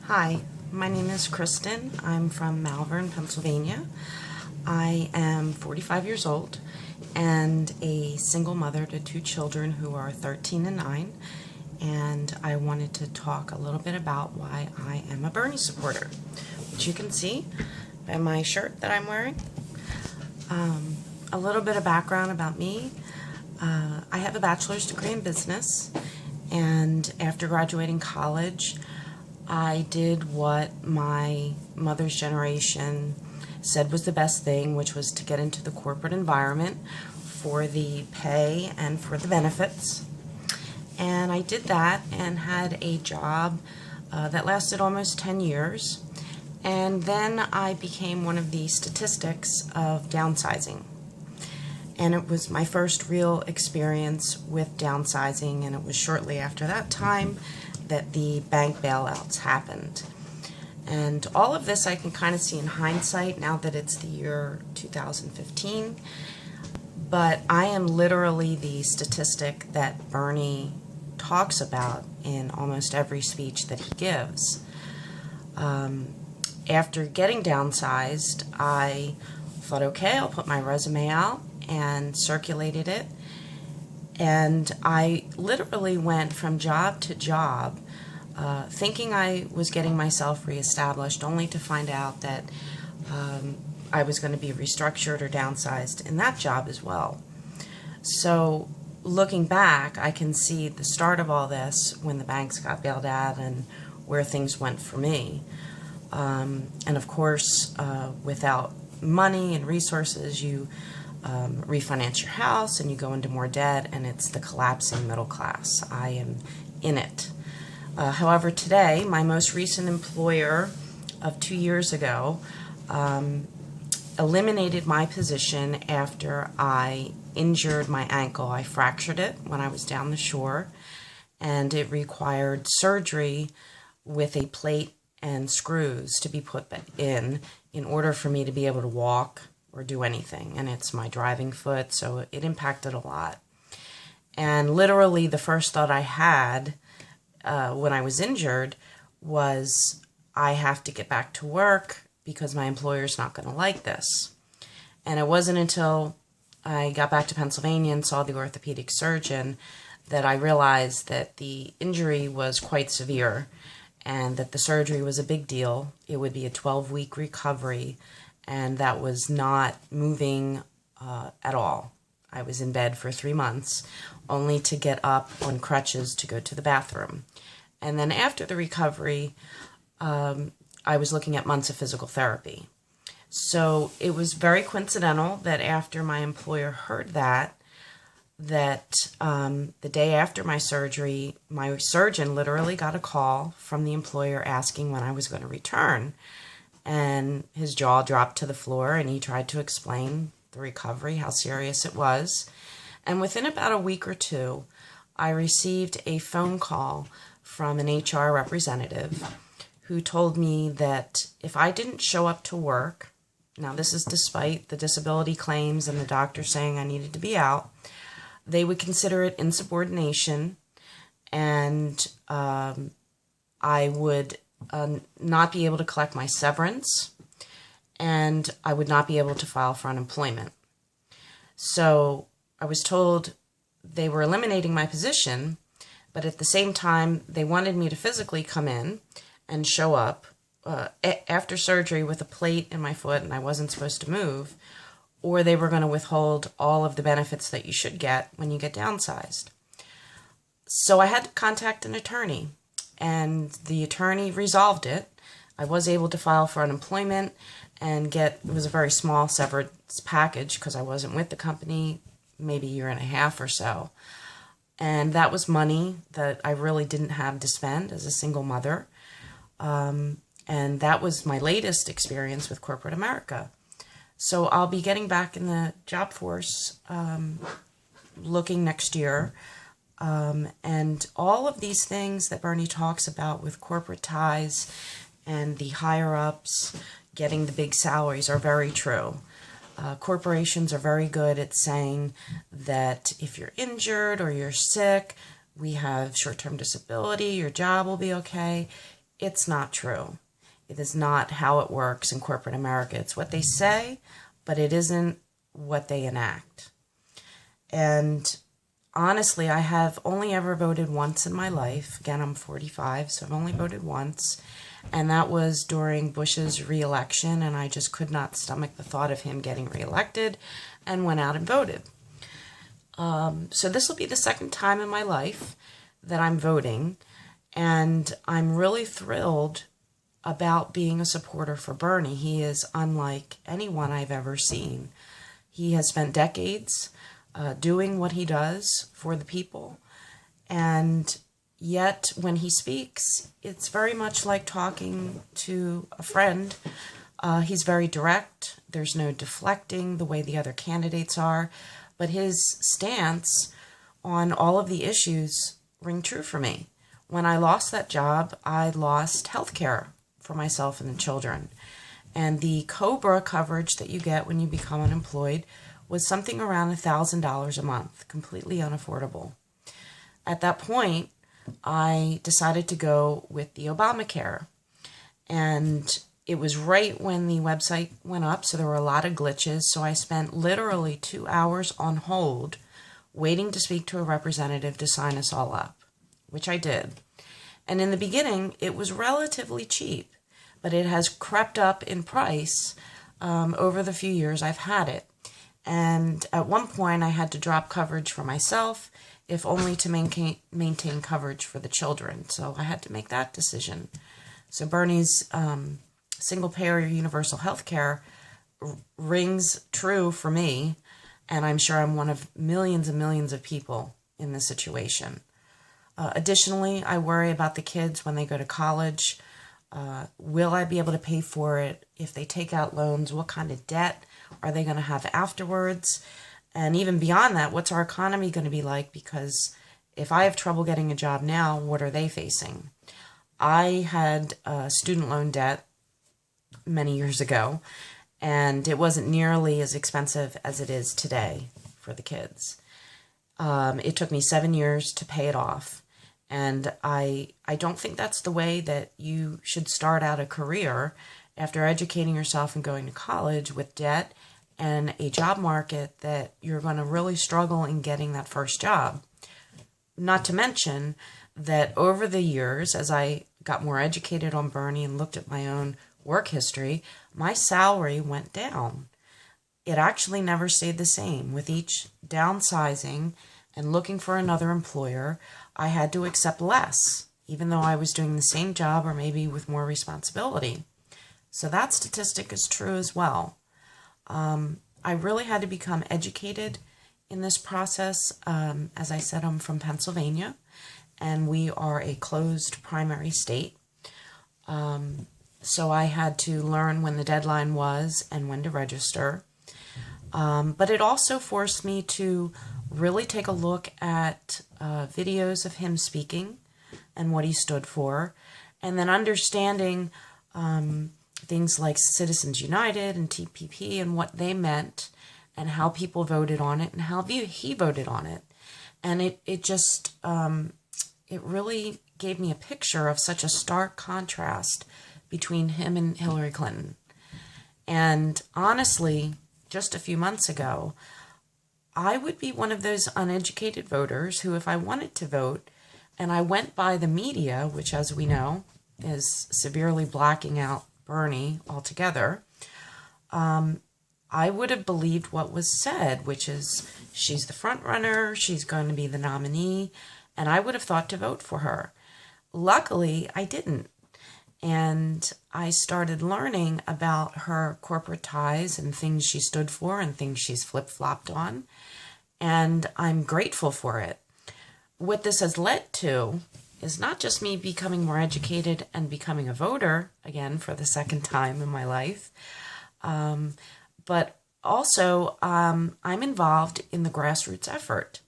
Hi, my name is Kristen. I'm from Malvern, Pennsylvania. I am 45 years old and a single mother to two children who are 13 and 9. And I wanted to talk a little bit about why I am a Bernie supporter, which you can see by my shirt that I'm wearing. A little bit of background about me. I have a bachelor's degree in business, and after graduating college, I did what my mother's generation said was the best thing, which was to get into the corporate environment for the pay and for the benefits. And I did that and had a job that lasted almost 10 years. And then I became one of the statistics of downsizing. And it was my first real experience with downsizing, and it was shortly after that time that the bank bailouts happened. And all of this I can kind of see in hindsight now that it's the year 2015. But I am literally the statistic that Bernie talks about in almost every speech that he gives. After getting downsized, I thought, okay, I'll put my resume out and circulated it. And I literally went from job to job, thinking I was getting myself reestablished, only to find out that I was going to be restructured or downsized in that job as well. So looking back, I can see the start of all this when the banks got bailed out and where things went for me. And of course, without money and resources, you refinance your house and you go into more debt, and it's the collapsing middle class. I am in it. However, today, my most recent employer of 2 years ago eliminated my position after I injured my ankle. I fractured it when I was down the shore, and it required surgery with a plate and screws to be put in order for me to be able to walk or do anything. And it's my driving foot, so it impacted a lot. And literally the first thought I had when I was injured was, I have to get back to work because my employer's not going to like this. And it wasn't until I got back to Pennsylvania and saw the orthopedic surgeon that I realized that the injury was quite severe and that the surgery was a big deal. It would be a 12-week recovery, and that was not moving at all. I was in bed for 3 months, only to get up on crutches to go to the bathroom. And then after the recovery, I was looking at months of physical therapy. So it was very coincidental that after my employer heard that the day after my surgery, my surgeon literally got a call from the employer asking when I was going to return. And his jaw dropped to the floor, and he tried to explain the recovery, how serious it was. And within about a week or two, I received a phone call from an HR representative who told me that if I didn't show up to work, now this is despite the disability claims and the doctor saying I needed to be out, they would consider it insubordination, and I would not be able to collect my severance, and I would not be able to file for unemployment. So I was told they were eliminating my position, but at the same time, they wanted me to physically come in and show up after surgery with a plate in my foot and I wasn't supposed to move, or they were going to withhold all of the benefits that you should get when you get downsized. So I had to contact an attorney, and the attorney resolved it. I was able to file for unemployment and it was a very small severance package because I wasn't with the company maybe a year and a half or so. And that was money that I really didn't have to spend as a single mother. And that was my latest experience with corporate America. So I'll be getting back in the job force looking next year. And all of these things that Bernie talks about with corporate ties and the higher-ups getting the big salaries are very true. Corporations are very good at saying that if you're injured or you're sick, we have short-term disability, your job will be okay. it's not true. It is not how it works in corporate America. It's what they say, but it isn't what they enact. And honestly, I have only ever voted once in my life. Again, I'm 45, so I've only voted once. And that was during Bush's re-election, and I just could not stomach the thought of him getting re-elected and went out and voted. So this will be the second time in my life that I'm voting, and I'm really thrilled about being a supporter for Bernie. He is unlike anyone I've ever seen. He has spent decades doing what he does for the people, and yet when he speaks, it's very much like talking to a friend. He's very direct. There's no deflecting the way the other candidates are, but his stance on all of the issues ring true for me. When I lost that job, I lost health care for myself and the children. And the COBRA coverage that you get when you become unemployed was something around $1,000 a month, completely unaffordable. At that point, I decided to go with the Obamacare. And it was right when the website went up, so there were a lot of glitches. So I spent literally 2 hours on hold waiting to speak to a representative to sign us all up, which I did. And in the beginning, it was relatively cheap, but it has crept up in price over the few years I've had it. And at one point, I had to drop coverage for myself, if only to maintain coverage for the children. So I had to make that decision. So Bernie's single-payer universal health care rings true for me, and I'm sure I'm one of millions and millions of people in this situation. Additionally, I worry about the kids when they go to college. Will I be able to pay for it? If they take out loans, what kind of debt are they going to have afterwards? And even beyond that, what's our economy going to be like? Because if I have trouble getting a job now, what are they facing? I had student loan debt many years ago, and it wasn't nearly as expensive as it is today for the kids. It took me 7 years to pay it off, and I don't think that's the way that you should start out a career after educating yourself and going to college with debt and a job market that you're going to really struggle in getting that first job. Not to mention that over the years, as I got more educated on Bernie and looked at my own work history, my salary went down. It actually never stayed the same. With each downsizing and looking for another employer, I had to accept less, even though I was doing the same job or maybe with more responsibility. So that statistic is true as well. I really had to become educated in this process. As I said, I'm from Pennsylvania, and we are a closed primary state. So I had to learn when the deadline was and when to register. But it also forced me to really take a look at videos of him speaking and what he stood for, and then understanding things like Citizens United and TPP and what they meant and how people voted on it and how he voted on it. And it just, it really gave me a picture of such a stark contrast between him and Hillary Clinton. And honestly, just a few months ago, I would be one of those uneducated voters who, if I wanted to vote and I went by the media, which, as we know, is severely blacking out Bernie altogether, I would have believed what was said, which is she's the front runner, she's going to be the nominee, and I would have thought to vote for her. Luckily, I didn't. And I started learning about her corporate ties and things she stood for and things she's flip-flopped on. And I'm grateful for it. What this has led to is not just me becoming more educated and becoming a voter, again, for the second time in my life, but also I'm involved in the Grassroots effort.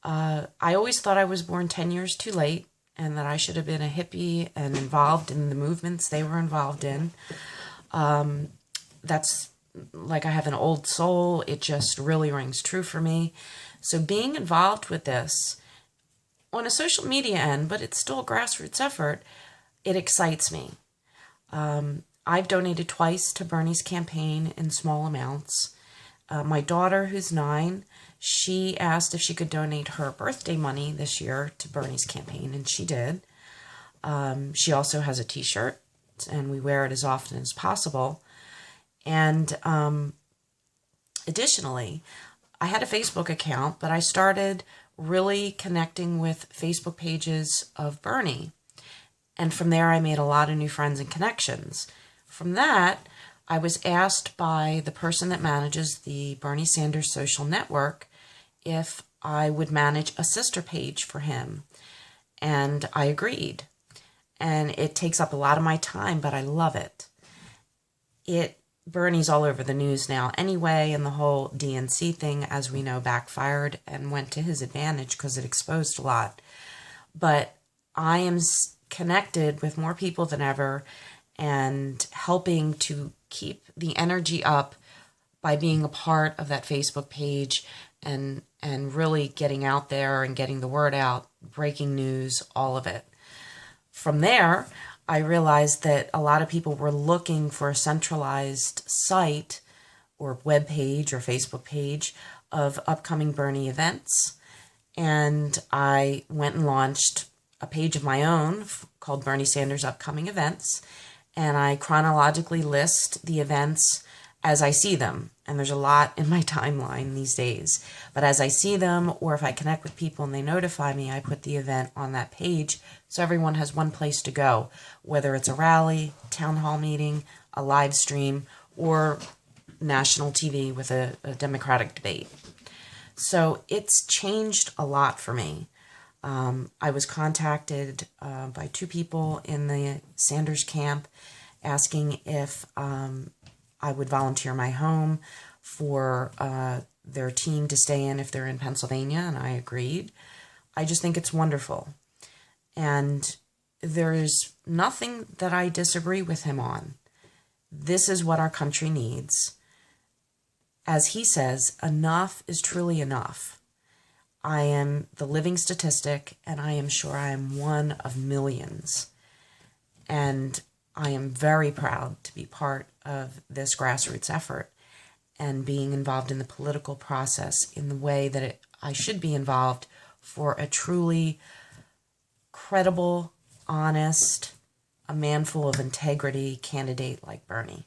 I always thought I was born 10 years too late, and that I should have been a hippie and involved in the movements they were involved in. That's like I have an old soul. It just really rings true for me. So being involved with this on a social media end, but it's still a grassroots effort, it excites me. I've donated twice to Bernie's campaign in small amounts. My daughter, who's 9, she asked if she could donate her birthday money this year to Bernie's campaign, and she did. She also has a t-shirt, and we wear it as often as possible. And additionally, I had a Facebook account, but I started really connecting with Facebook pages of Bernie. And from there, I made a lot of new friends and connections. From that, I was asked by the person that manages the Bernie Sanders social network if I would manage a sister page for him. And I agreed. And it takes up a lot of my time, but I love it. Bernie's all over the news now anyway, and the whole DNC thing, as we know, backfired and went to his advantage because it exposed a lot. But I am connected with more people than ever and helping to keep the energy up by being a part of that Facebook page and really getting out there and getting the word out, breaking news, all of it. From there, I realized that a lot of people were looking for a centralized site or web page or Facebook page of upcoming Bernie events. And I went and launched a page of my own called Bernie Sanders Upcoming Events. And I chronologically list the events as I see them. And there's a lot in my timeline these days. But as I see them, or if I connect with people and they notify me, I put the event on that page so everyone has one place to go, whether it's a rally, town hall meeting, a live stream, or national TV with a Democratic debate. So it's changed a lot for me. I was contacted by 2 people in the Sanders camp asking if I would volunteer my home for their team to stay in if they're in Pennsylvania, and I agreed. I just think it's wonderful. And there's nothing that I disagree with him on. This is what our country needs. As he says, enough is truly enough. I am the living statistic, and I am sure I am one of millions. And I am very proud to be part of this grassroots effort and being involved in the political process in the way that I should be involved for a truly credible, honest, a man full of integrity candidate like Bernie.